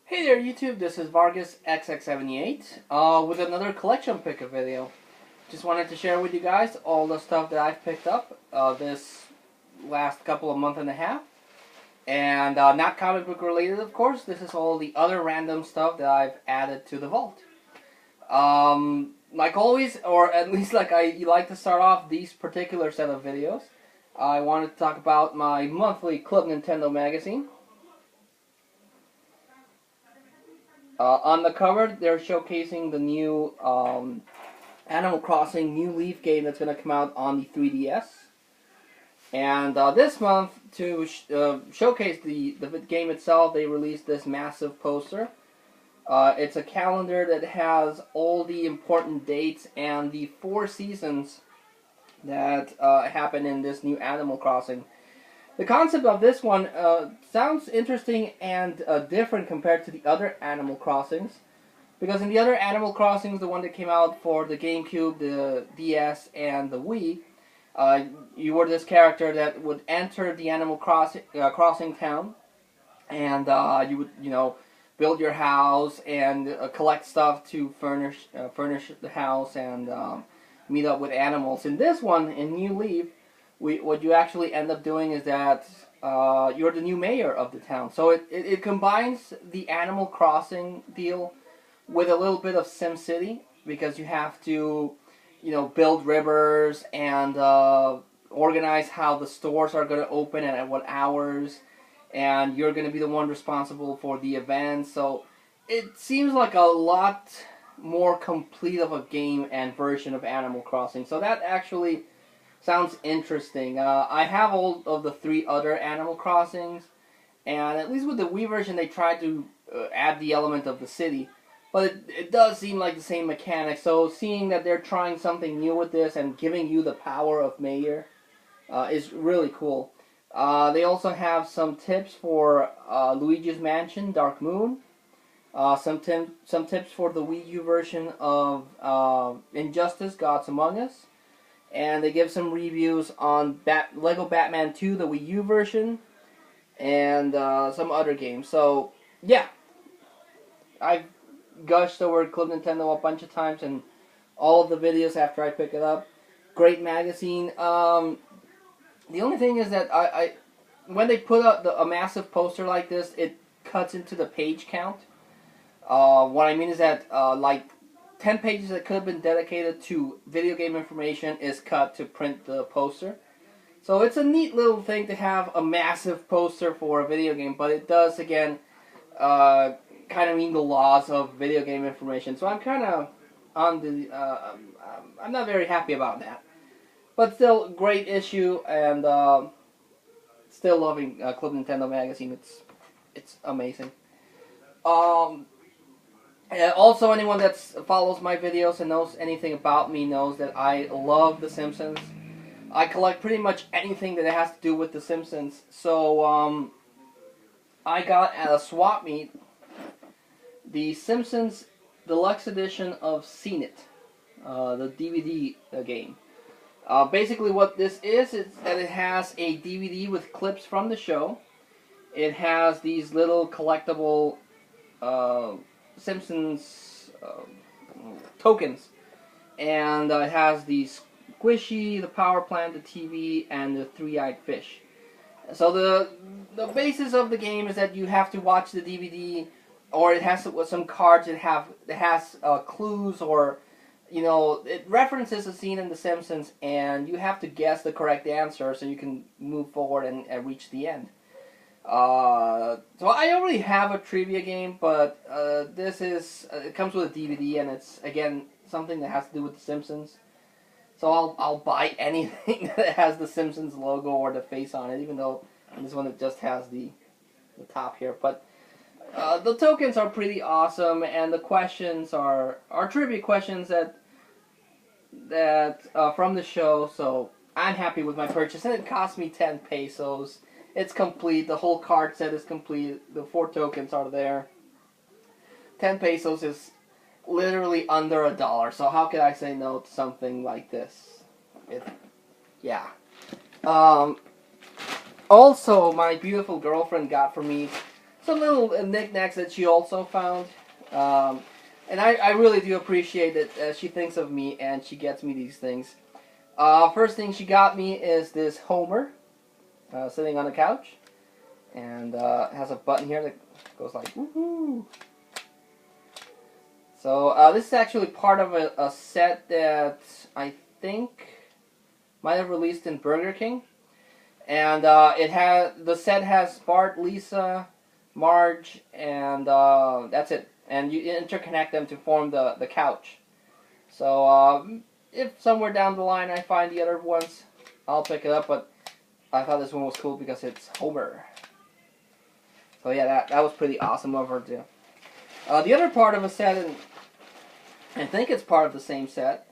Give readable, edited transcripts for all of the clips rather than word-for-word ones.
Hey there YouTube, this is Vargas XX78 with another collection picker video. Just wanted to share with you guys all the stuff that I've picked up this last couple of months and a half. And not comic book related, of course. This is all the other random stuff that I've added to the vault. Like always, or at least like I like to start off these particular set of videos, I wanted to talk about my monthly Club Nintendo magazine. On the cover, they're showcasing the new Animal Crossing New Leaf game that's going to come out on the 3DS. And this month, to showcase the game itself, they released this massive poster. It's a calendar that has all the important dates and the 4 seasons that happen in this new Animal Crossing. The concept of this one sounds interesting and different compared to the other Animal Crossings. Because in the other Animal Crossings, the one that came out for the GameCube, the DS, and the Wii, you were this character that would enter the Animal Crossing town, and you would, build your house and collect stuff to furnish the house and meet up with animals. In this one, in New Leaf, what you actually end up doing is that you're the new mayor of the town. So it combines the Animal Crossing deal with a little bit of SimCity, because you have to, build rivers and organize how the stores are going to open and at what hours, and you're going to be the one responsible for the events. So it seems like a lot more complete of a game and version of Animal Crossing. So that actually sounds interesting. I have all of the 3 other Animal Crossings, and at least with the Wii version they tried to add the element of the city, but it does seem like the same mechanic. So seeing that they're trying something new with this and giving you the power of Mayor is really cool. They also have some tips for Luigi's Mansion Dark Moon, some tips for the Wii U version of Injustice Gods Among Us, and they give some reviews on Lego Batman 2, the Wii U version, and some other games. So, yeah. I've gushed over Club Nintendo a bunch of times in all of the videos after I pick it up. Great magazine. The only thing is that when they put out a massive poster like this, it cuts into the page count. What I mean is that, 10 pages that could have been dedicated to video game information is cut to print the poster. So it's a neat little thing to have a massive poster for a video game, but it does, again, kind of mean the laws of video game information. So I'm kind of on the, I'm not very happy about that. But still, great issue, and still loving Club Nintendo magazine. It's amazing. Also, anyone that follows my videos and knows anything about me knows that I love The Simpsons. I collect pretty much anything that has to do with The Simpsons. So, I got at a swap meet The Simpsons Deluxe Edition of Scene It, the DVD game. Basically what this is that it has a DVD with clips from the show. It has these little collectible Simpsons tokens, and it has the Squishy, the power plant, the TV, and the 3-eyed fish. So the basis of the game is that you have to watch the DVD, or it has some cards that has clues, or it references a scene in The Simpsons, and you have to guess the correct answer so you can move forward and reach the end. So I already have a trivia game, but this it comes with a DVD, and it's, again, something that has to do with The Simpsons. So I'll buy anything that has The Simpsons logo or the face on it, even though this one it just has the top here. But the tokens are pretty awesome, and the questions are trivia questions that from the show. So I'm happy with my purchase, and it cost me 10 pesos. It's complete. The whole card set is complete. The 4 tokens are there. 10 pesos is literally under $1. So how could I say no to something like this? Yeah. Also, my beautiful girlfriend got for me some little knickknacks that she also found. And I really do appreciate that she thinks of me and she gets me these things. First thing she got me is this Homer sitting on the couch. And has a button here that goes like woohoo. So this is actually part of a set that I think might have released in Burger King. And the set has Bart, Lisa, Marge, and that's it. And you interconnect them to form the couch. So if somewhere down the line I find the other ones, I'll pick it up. But I thought this one was cool because it's Homer. So yeah, that was pretty awesome of her too. The other part of a set, and I think it's part of the same set.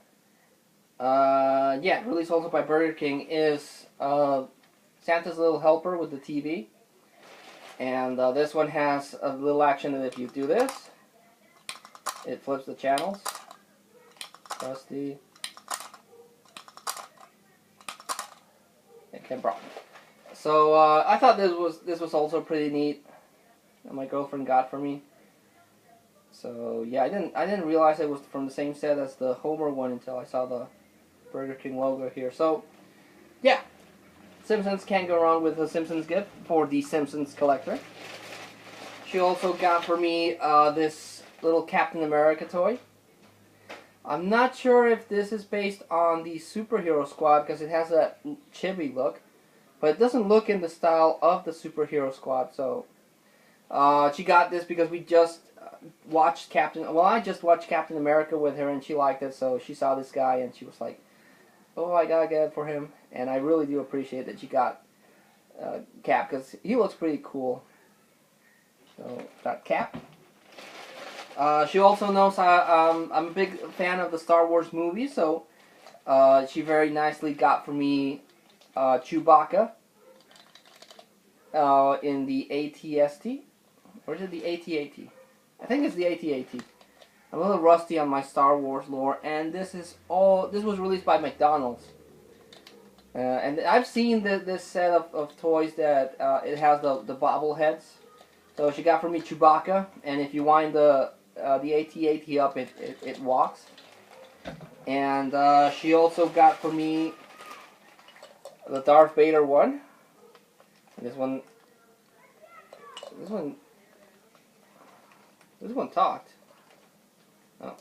Yeah, released also by Burger King, is Santa's Little Helper with the TV. And this one has a little action that if you do this, it flips the channels. Press the... It can problem. So I thought this was also pretty neat that my girlfriend got for me. So yeah, I didn't realize it was from the same set as the Homer one until I saw the Burger King logo here. So yeah, Simpsons can't go wrong with a Simpsons gift for the Simpsons collector. She also got for me this little Captain America toy. I'm not sure if this is based on the Superhero Squad because it has that chibi look, but it doesn't look in the style of the Superhero Squad. So she got this because we just watched I just watched Captain America with her and she liked it, so she saw this guy and she was like, oh, I gotta get it for him. And I really do appreciate that she got Cap because he looks pretty cool. So got Cap. She also knows I'm a big fan of the Star Wars movies, so she very nicely got for me Chewbacca in the AT-ST. Or is it the AT-AT? I think it's the AT-AT. I'm a little rusty on my Star Wars lore, and this was released by McDonald's. And I've seen this set of toys that it has the bobbleheads. So she got for me Chewbacca, and if you wind the AT-AT up, it walks. And she also got for me the Darth Vader one. This one talked. Oh.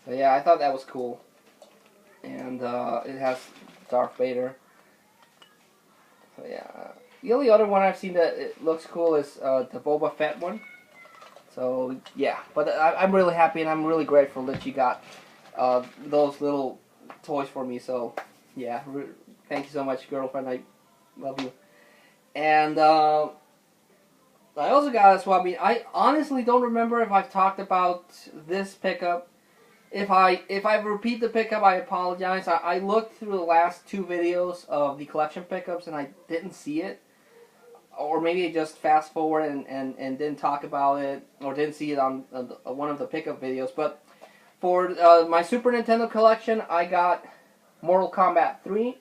So yeah, I thought that was cool. And it has Darth Vader. So yeah, the only other one I've seen that it looks cool is the Boba Fett one. So yeah, but I'm really happy and I'm really grateful that you got those little toys for me. So yeah, thank you so much, girlfriend. I love you. And I also got a swap meet. I honestly don't remember if I've talked about this pickup. If I repeat the pickup, I apologize. I looked through the last 2 videos of the collection pickups and I didn't see it. Or maybe I just fast forward and didn't talk about it, or didn't see it on one of the pickup videos. But for my Super Nintendo collection, I got Mortal Kombat 3.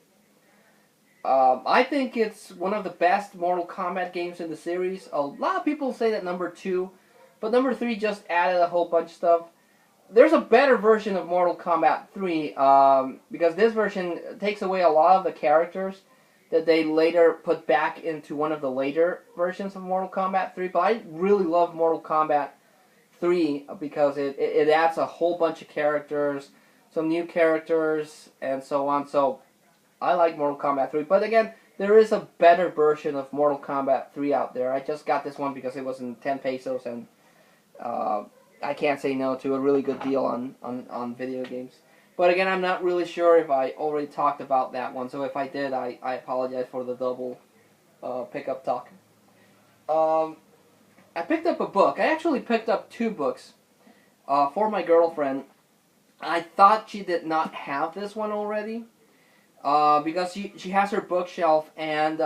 I think it's one of the best Mortal Kombat games in the series. A lot of people say that number 2, but number 3 just added a whole bunch of stuff. There's a better version of Mortal Kombat 3 because this version takes away a lot of the characters that they later put back into one of the later versions of Mortal Kombat 3. But I really love Mortal Kombat 3 because it adds a whole bunch of characters, some new characters, and so on. So I like Mortal Kombat 3. But again, there is a better version of Mortal Kombat 3 out there. I just got this one because it was in 10 pesos, and I can't say no to a really good deal on video games. But again, I'm not really sure if I already talked about that one. So if I did, I apologize for the double pickup talk. I picked up a book. I actually picked up 2 books for my girlfriend. I thought she did not have this one already because she has her bookshelf and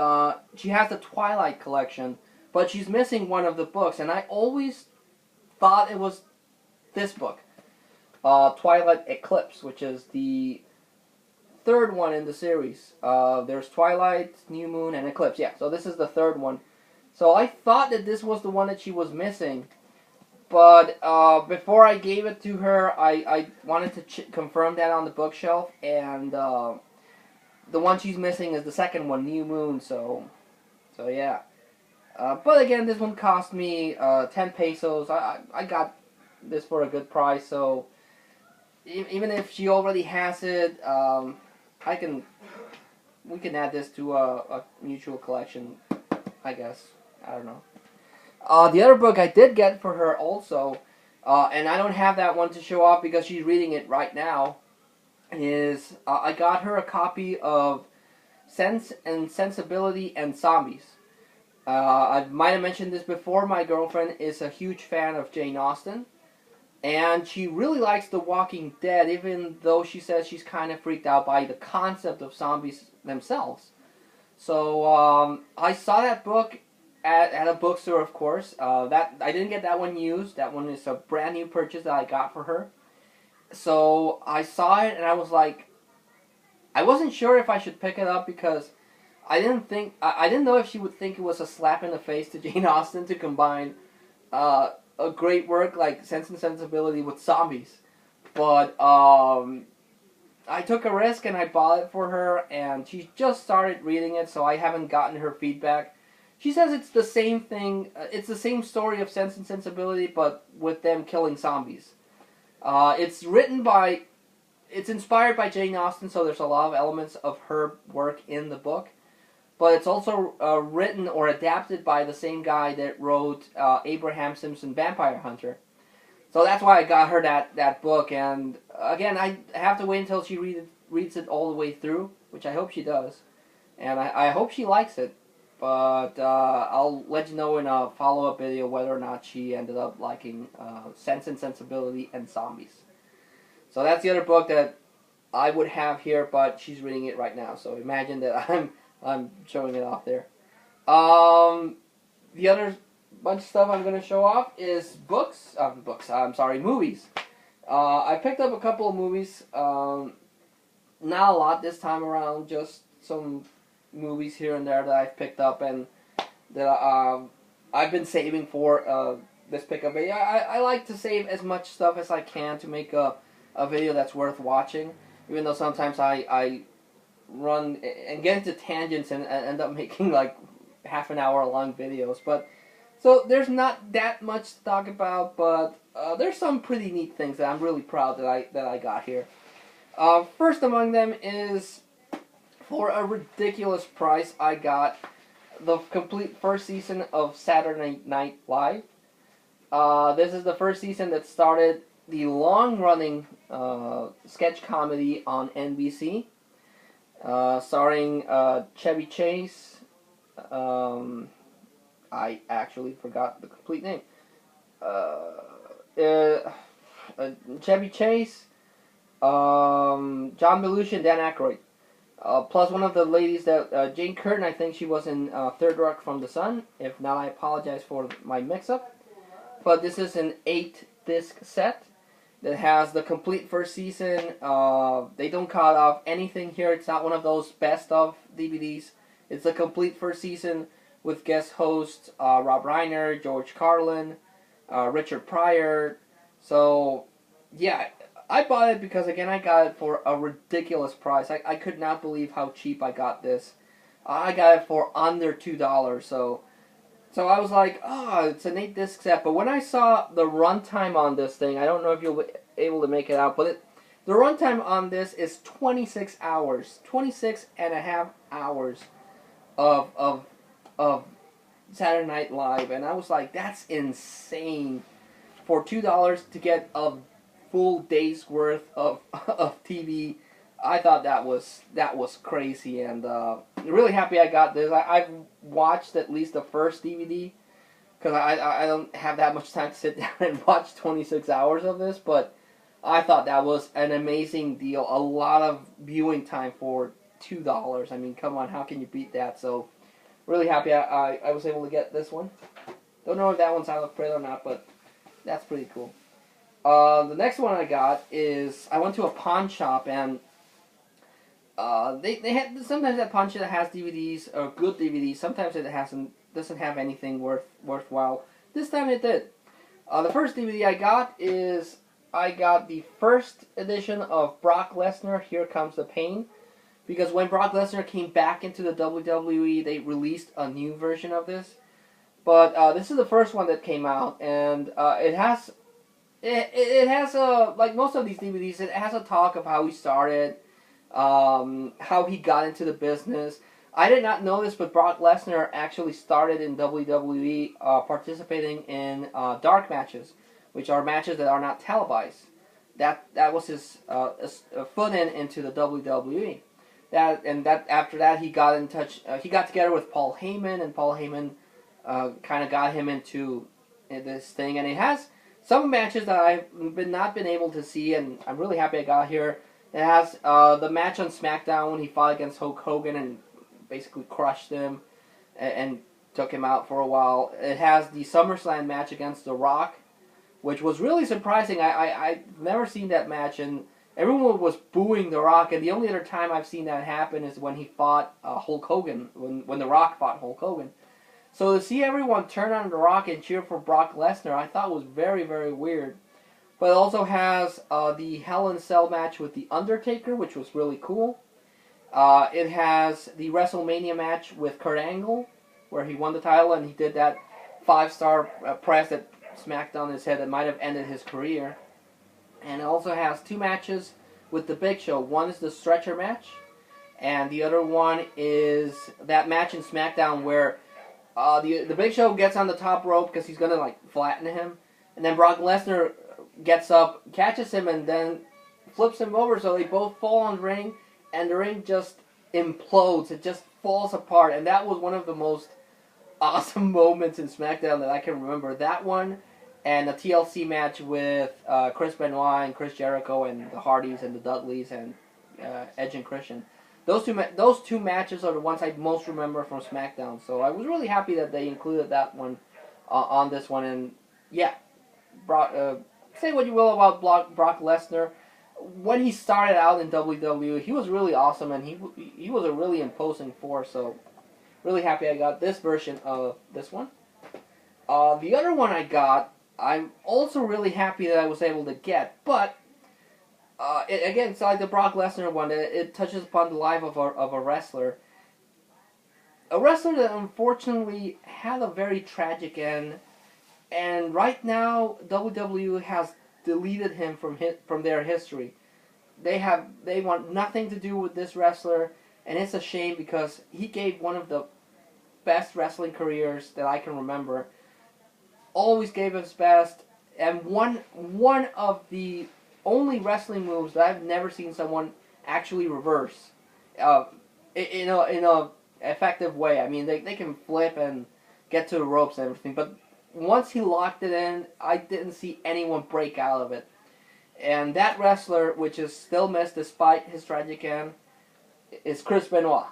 she has the Twilight collection, but she's missing one of the books. And I always thought it was this book. Twilight Eclipse, which is the third one in the series. There's Twilight, New Moon, and Eclipse. Yeah, so this is the third one. So I thought that this was the one that she was missing. But before I gave it to her, I wanted to confirm that on the bookshelf. And the one she's missing is the second one, New Moon. So yeah. But again, this one cost me 10 pesos. I got this for a good price. So even if she already has it, we can add this to a mutual collection, I guess. I don't know. The other book I did get for her also, and I don't have that one to show off because she's reading it right now, is I got her a copy of Sense and Sensibility and Zombies. I might have mentioned this before. My girlfriend is a huge fan of Jane Austen, and she really likes The Walking Dead, even though she says she's kind of freaked out by the concept of zombies themselves. So I saw that book at a bookstore, of course. That I didn't get that one used. That one is a brand new purchase that I got for her. So I saw it and I was like, I wasn't sure if I should pick it up because I didn't know if she would think it was a slap in the face to Jane Austen to combine a great work like Sense and Sensibility with zombies. But I took a risk and I bought it for her, and she just started reading it, so I haven't gotten her feedback. She says it's the same thing. It's the same story of Sense and Sensibility, but with them killing zombies. It's inspired by Jane Austen, so there's a lot of elements of her work in the book. But it's also written or adapted by the same guy that wrote Abraham Simpson Vampire Hunter. So that's why I got her that book. And again, I have to wait until she reads it all the way through, which I hope she does. And I hope she likes it. But I'll let you know in a follow-up video whether or not she ended up liking Sense and Sensibility and Zombies. So that's the other book that I would have here, but she's reading it right now. So imagine that I'm showing it off there. The other bunch of stuff I'm going to show off is movies. I picked up a couple of movies. Not a lot this time around, just some movies here and there that I've picked up and that I've been saving for this pickup video. I like to save as much stuff as I can to make a video that's worth watching, even though sometimes I run and get into tangents and end up making like half an hour long videos. But so there's not that much to talk about, but there's some pretty neat things that I'm really proud that I got here. First among them is, for a ridiculous price, I got the complete first season of Saturday Night Live. This is the first season that started the long-running sketch comedy on NBC, starring Chevy Chase. I actually forgot the complete name. Chevy Chase, John Belushi, and Dan Aykroyd. Plus one of the ladies that, Jane Curtin, I think she was in Third Rock from the Sun. If not, I apologize for my mix-up. But this is an 8-disc set that has the complete first season. They don't cut off anything here. It's not one of those best-of DVDs. It's a complete first season with guest hosts Rob Reiner, George Carlin, Richard Pryor. So, yeah, I bought it because, again, I got it for a ridiculous price. I could not believe how cheap I got this. I got it for under $2, so I was like, oh, it's an 8-disc set. But when I saw the runtime on this thing, I don't know if you'll be able to make it out, but the runtime on this is 26 hours. 26 and a half hours of Saturday Night Live. And I was like, that's insane. For $2 to get a full day's worth of TV, I thought that was crazy, and really happy I got this. I've watched at least the first DVD because I don't have that much time to sit down and watch 26 hours of this, but I thought that was an amazing deal. A lot of viewing time for $2. I mean, come on, how can you beat that? So really happy I was able to get this one. Don't know if that one's out of print or not, but that's pretty cool. The next one I got is I went to a pawn shop and they had sometimes that pawn shop has DVDs or good DVDs. Sometimes it doesn't have anything worthwhile. This time it did. The first DVD I got is I got the first edition of Brock Lesnar, Here Comes the Pain. Because when Brock Lesnar came back into the WWE, they released a new version of this. But this is the first one that came out, and it has a, like most of these DVDs, it has a talk of how he started, how he got into the business. I did not know this, but Brock Lesnar actually started in WWE participating in dark matches, which are matches that are not televised. That was his foot into the WWE. After that he got in touch. He got together with Paul Heyman, and Paul Heyman kind of got him into this thing. And it has some matches that I've not been able to see, and I'm really happy I got here. It has the match on SmackDown when he fought against Hulk Hogan and basically crushed him and took him out for a while. It has the SummerSlam match against The Rock, which was really surprising. I've never seen that match, and everyone was booing The Rock, and the only other time I've seen that happen is when he fought Hulk Hogan, when The Rock fought Hulk Hogan. So to see everyone turn on The Rock and cheer for Brock Lesnar, I thought was very, very weird. But it also has the Hell in a Cell match with The Undertaker, which was really cool. It has the WrestleMania match with Kurt Angle, where he won the title, and he did that 5-star press that smacked on his head that might have ended his career. And it also has 2 matches with The Big Show. One is the stretcher match, and the other one is that match in SmackDown where the Big Show gets on the top rope because he's going to like flatten him, and then Brock Lesnar gets up, catches him, and then flips him over, so they both fall on the ring, and the ring just implodes. It just falls apart, and that was one of the most awesome moments in SmackDown that I can remember. That one and the TLC match with Chris Benoit and Chris Jericho and the Hardys and the Dudleys and Edge and Christian. Those two matches are the ones I most remember from SmackDown. So I was really happy that they included that one on this one. And yeah, say what you will about Brock Lesnar. When he started out in WWE, he was really awesome, and he was a really imposing force. So really happy I got this version of this one. The other one I got, I'm also really happy that I was able to get, but again, it's like the Brock Lesnar one. It touches upon the life of a wrestler. A wrestler that unfortunately had a very tragic end, and right now WWE has deleted him from their history. They want nothing to do with this wrestler, and it's a shame because he gave one of the best wrestling careers that I can remember. Always gave his best, and one of the only wrestling moves that I've never seen someone actually reverse in a effective way. I mean, they can flip and get to the ropes and everything, but once he locked it in, I didn't see anyone break out of it. And that wrestler, which is still missed despite his tragic end, is Chris Benoit.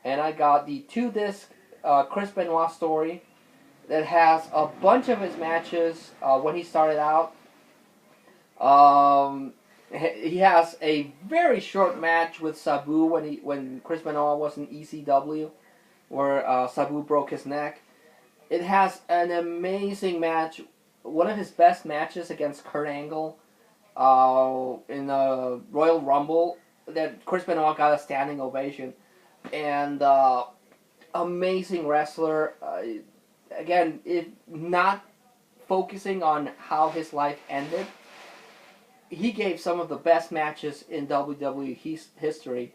And I got the 2-disc Chris Benoit story that has a bunch of his matches when he started out. He has a very short match with Sabu when Chris Benoit was in ECW, where Sabu broke his neck. It has an amazing match, one of his best matches against Kurt Angle in the Royal Rumble, that Chris Benoit got a standing ovation. And amazing wrestler. Again, if not focusing on how his life ended, he gave some of the best matches in WWE history.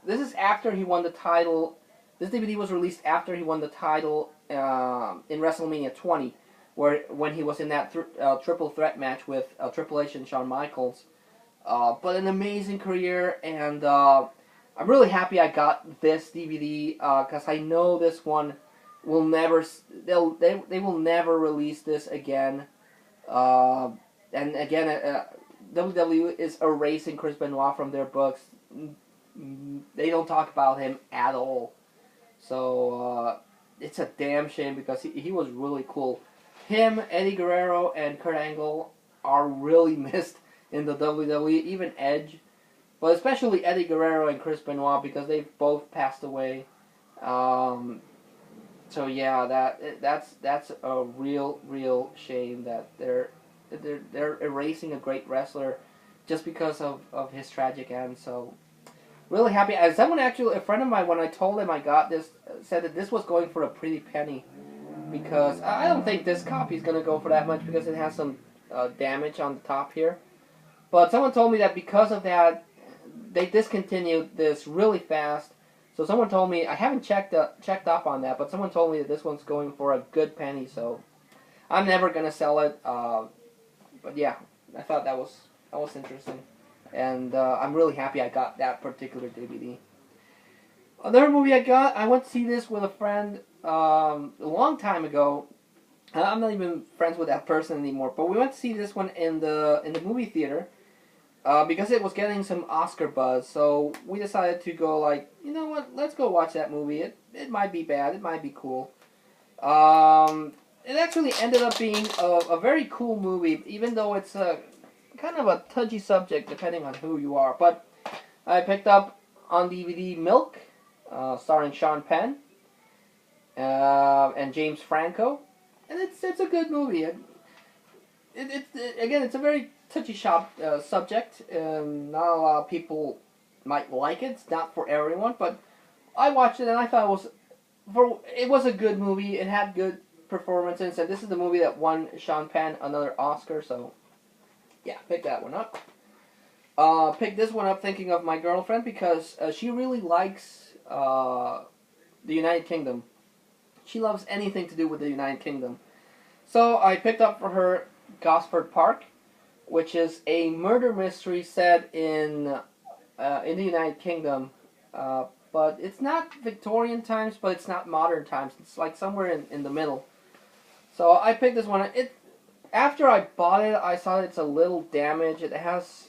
This is after he won the title. This DVD was released after he won the title in WrestleMania 20, when he was in that triple threat match with Triple H and Shawn Michaels. But an amazing career, and I'm really happy I got this DVD because I know this one will never. They will never release this again. And again, WWE is erasing Chris Benoit from their books. They don't talk about him at all. So it's a damn shame because he was really cool. him, Eddie Guerrero, and Kurt Angle are really missed in the WWE. Even Edge, but especially Eddie Guerrero and Chris Benoit because they've both passed away. Um, so yeah, that's a real shame that they're erasing a great wrestler just because of his tragic end. So really happy. As someone actually, a friend of mine, when I told him I got this, said that this was going for a pretty penny because I don't think this copy is going to go for that much because it has some damage on the top here. But someone told me that because of that, they discontinued this really fast. So someone told me, I haven't checked up on that, but someone told me that this one's going for a good penny. So I'm never gonna sell it. But yeah, I thought that was interesting, and I'm really happy I got that particular DVD. Another movie I went to see this with a friend a long time ago. I'm not even friends with that person anymore, but we went to see this one in the movie theater. Because it was getting some Oscar buzz, so we decided to go like, you know what, let's go watch that movie. It might be bad, it might be cool. It actually ended up being a very cool movie, even though it's a kind of a touchy subject depending on who you are. But I picked up on DVD Milk, starring Sean Penn and James Franco, and it's a good movie. Again, it's a very touchy subject. Not a lot of people might like it. It's not for everyone, but I watched it and I thought it was a good movie. It had good performances, and this is the movie that won Sean Penn another Oscar. So, yeah, pick that one up. Pick this one up thinking of my girlfriend because she really likes the United Kingdom. She loves anything to do with the United Kingdom. So I picked up for her Gosford Park, which is a murder mystery set in the United Kingdom, but it's not Victorian times, but it's not modern times. It's like somewhere in the middle. So I picked this one. After I bought it, I saw it's a little damaged. It has,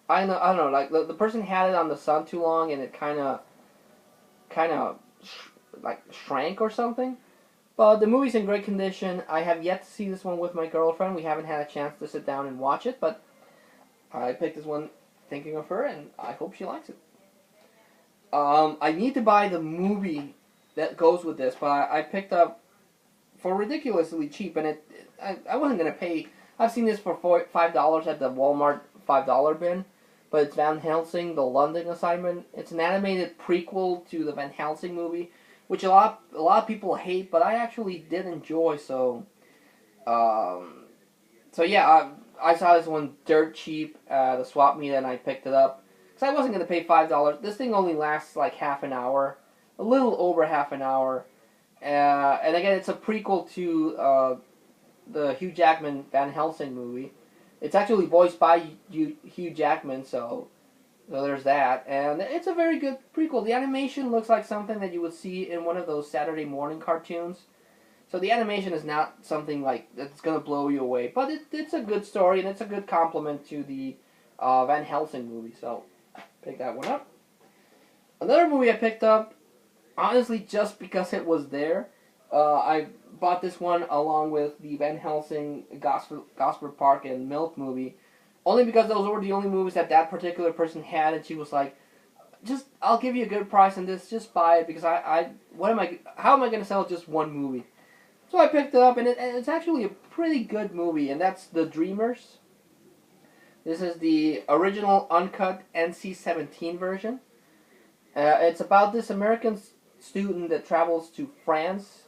I don't know, like the person had it on the sun too long, and it kind of like shrank or something. But the movie's in great condition. I have yet to see this one with my girlfriend. We haven't had a chance to sit down and watch it, but I picked this one thinking of her, and I hope she likes it. I need to buy the movie that goes with this, but I picked up for ridiculously cheap, and I wasn't going to pay. I've seen this for $5 at the Walmart $5 bin, but it's Van Helsing, The London Assignment. It's an animated prequel to the Van Helsing movie, which a lot of people hate, but I actually did enjoy. So yeah, I saw this one dirt cheap at a swap meet, and I picked it up because I wasn't gonna pay $5. This thing only lasts like half an hour, a little over half an hour, and again, it's a prequel to the Hugh Jackman Van Helsing movie. It's actually voiced by Hugh Jackman, so there's that, and it's a very good prequel. The animation looks like something that you would see in one of those Saturday morning cartoons. So the animation is not something like that's going to blow you away, but it's a good story, and it's a good compliment to the Van Helsing movie, so pick that one up. Another movie I picked up, honestly, just because it was there. I bought this one along with the Van Helsing, Gosford Park, and Milk movie, only because those were the only movies that particular person had, and she was like, I'll give you a good price on this, just buy it, because how am I going to sell just one movie? So I picked it up, and it's actually a pretty good movie, and that's The Dreamers. This is the original uncut NC-17 version. It's about this American student that travels to France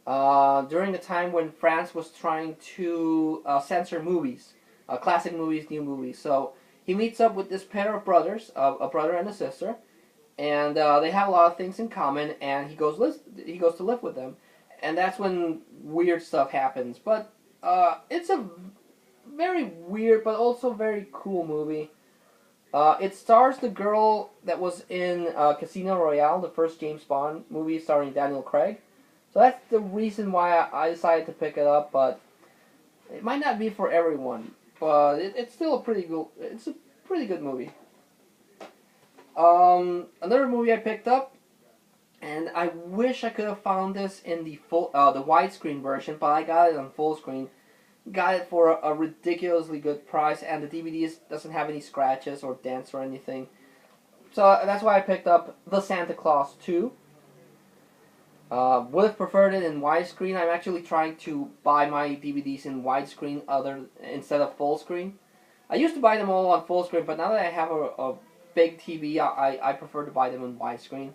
during a time when France was trying to censor movies. Classic movies, new movies. So he meets up with this pair of brothers, a brother and a sister, and they have a lot of things in common. And he goes to live with them, and that's when weird stuff happens. But it's a very weird, but also very cool movie. It stars the girl that was in Casino Royale, the first James Bond movie starring Daniel Craig. So that's the reason why I decided to pick it up. But it might not be for everyone. But it's still a pretty good movie. Another movie I picked up And I wish I could have found this in the the widescreen version, but I got it on full screen. Got it for a ridiculously good price, and the DVD doesn't have any scratches or dents or anything. So that's why I picked up The Santa Claus 2. Would have preferred it in widescreen. I'm actually trying to buy my DVDs in widescreen instead of full screen. I used to buy them all on full screen, but now that I have a big TV, I prefer to buy them in widescreen.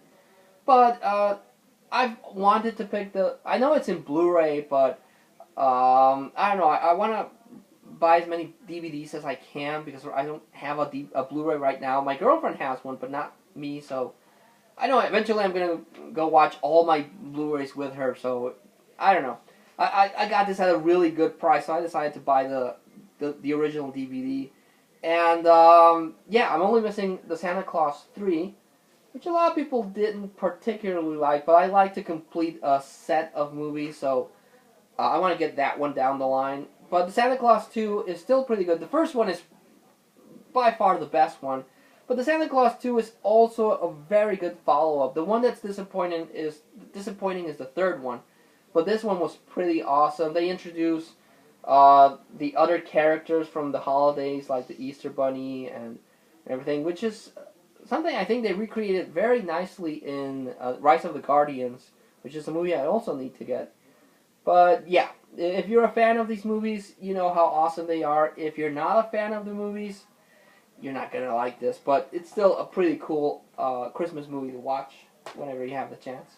But I've wanted to pick I know it's in Blu-ray, but I don't know. I want to buy as many DVDs as I can because I don't have a Blu-ray right now. My girlfriend has one, but not me. So I know eventually I'm gonna go watch all my Blu-rays with her. So I don't know. I got this at a really good price, so I decided to buy the original DVD. And yeah, I'm only missing the Santa Claus 3, which a lot of people didn't particularly like, but I like to complete a set of movies, so I want to get that one down the line. But the Santa Claus 2 is still pretty good. The first one is by far the best one, but the Santa Claus 2 is also a very good follow-up. The one that's disappointing is the third one, but this one was pretty awesome. They introduced the other characters from the holidays, like the Easter Bunny and everything, which is something I think they recreated very nicely in Rise of the Guardians, which is a movie I also need to get. But yeah, if you're a fan of these movies, you know how awesome they are. If you're not a fan of the movies, you're not going to like this. But it's still a pretty cool Christmas movie to watch whenever you have the chance.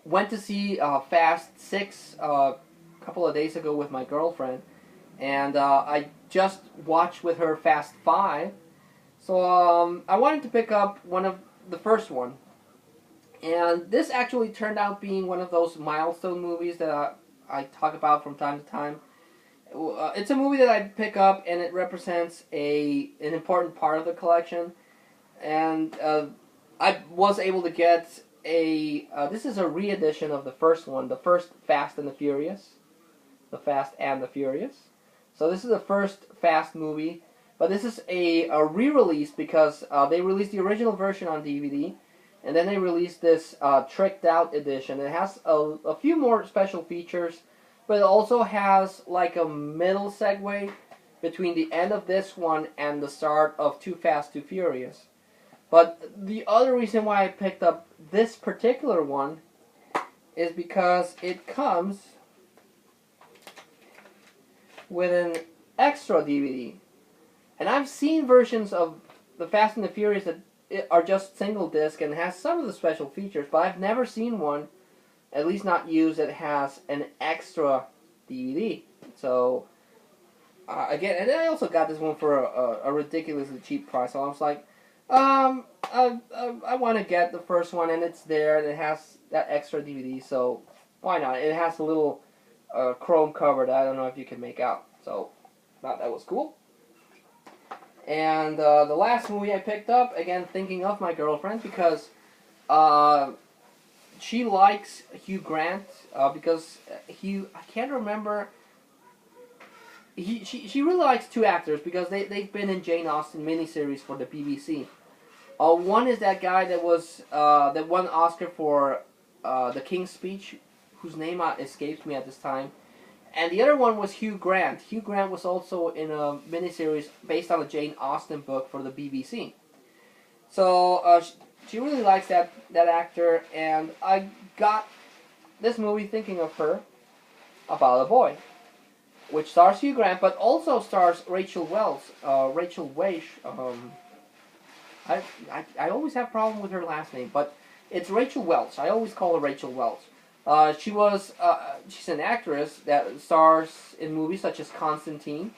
Went to see Fast 6 a couple of days ago with my girlfriend. And I just watched with her Fast 5. So I wanted to pick up the first one. And this actually turned out being one of those milestone movies that I talk about from time to time. It's a movie that I pick up, and it represents an important part of the collection. And I was able to get this is a re-edition of the first one, the first Fast and the Furious. The Fast and the Furious. So this is the first Fast movie, but this is a re-release because they released the original version on DVD, and then they released this tricked out edition. It has a few more special features, but it also has like a middle segue between the end of this one and the start of Too Fast, Too Furious. But the other reason why I picked up this particular one is because it comes with an extra DVD. And I've seen versions of the Fast and the Furious that are just single disc and has some of the special features, but I've never seen one, at least not used, that has an extra DVD. So again, and I also got this one for a ridiculously cheap price. So I was like, I want to get the first one, and it's there, and it has that extra DVD. So why not? It has a little chrome cover that I don't know if you can make out. So thought that was cool. And the last movie I picked up, again thinking of my girlfriend, because she likes Hugh Grant, because I can't remember, she really likes two actors because they've been in Jane Austen miniseries for the BBC. One is that guy that won Oscar for The King's Speech, whose name escapes me at this time. And the other one was Hugh Grant. Hugh Grant was also in a miniseries based on a Jane Austen book for the BBC. So she really likes that actor, and I got this movie thinking of her, About a Boy, which stars Hugh Grant, but also stars Rachel Weisz. I always have a problem with her last name, but it's Rachel Welch. I always call her Rachel Welch. She's an actress that stars in movies such as Constantine.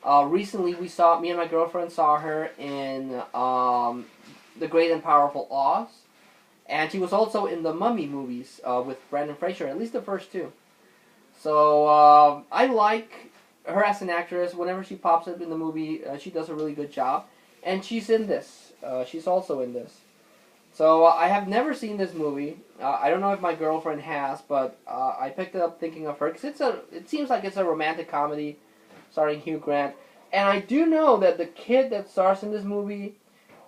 Recently, me and my girlfriend saw her in The Great and Powerful Oz, and she was also in the Mummy movies with Brendan Fraser, at least the first two. So I like her as an actress. Whenever she pops up in the movie, she does a really good job, and she's in this. She's also in this. So I have never seen this movie. I don't know if my girlfriend has, but I picked it up thinking of her because it seems like it's a romantic comedy starring Hugh Grant. And I do know that the kid that stars in this movie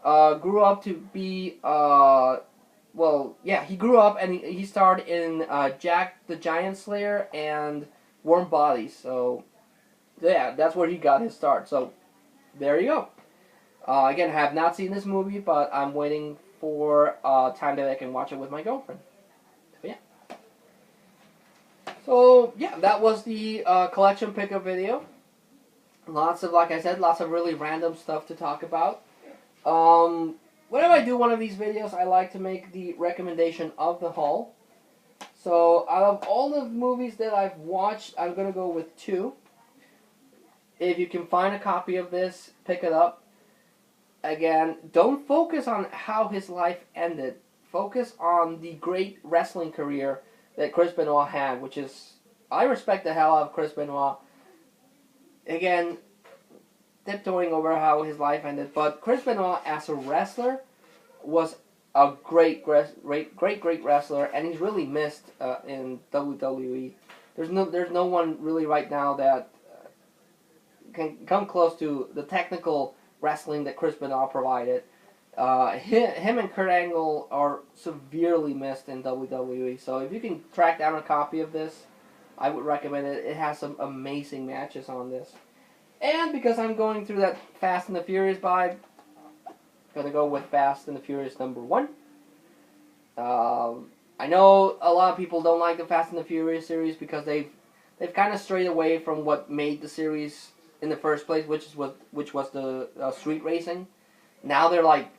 grew up to be well, yeah, he grew up and he starred in Jack the Giant Slayer and Warm Bodies. So yeah, that's where he got his start. So there you go. Again, I have not seen this movie, but I'm waiting for time that I can watch it with my girlfriend. So yeah. So yeah, that was the collection pickup video. Lots of, like I said, lots of really random stuff to talk about. Whenever I do one of these videos, I like to make the recommendation of the haul. So out of all the movies that I've watched, I'm gonna go with 2. If you can find a copy of this, pick it up. Again, don't focus on how his life ended. Focus on the great wrestling career that Chris Benoit had, which is, I respect the hell out of Chris Benoit. Again, tiptoeing over how his life ended, but Chris Benoit as a wrestler was a great wrestler, and he's really missed in WWE. There's no one really right now that can come close to the technical wrestling that Chris Benoit provided. Him and Kurt Angle are severely missed in WWE. So if you can track down a copy of this, I would recommend it. It has some amazing matches on this. And because I'm going through that Fast and the Furious vibe, I'm gonna go with Fast and the Furious number 1. I know a lot of people don't like the Fast and the Furious series because they've kind of strayed away from what made the series in the first place, which was the street racing. Now they're like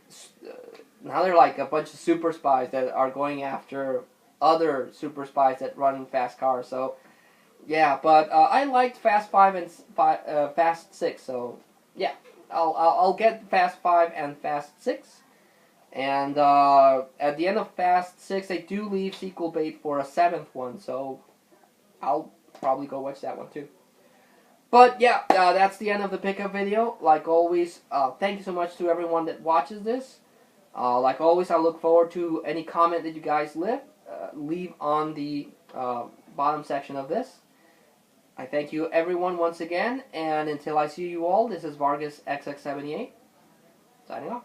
a bunch of super spies that are going after other super spies that run fast cars. So yeah, but I liked Fast 5 and Fast 6. So yeah, I'll get Fast 5 and Fast 6. And at the end of Fast 6, they do leave sequel bait for a 7th one. So I'll probably go watch that one too. But yeah, that's the end of the pickup video. Like always, thank you so much to everyone that watches this. Like always, I look forward to any comment that you guys leave on the bottom section of this. I thank you everyone once again, and until I see you all, this is Vargas XX78, signing off.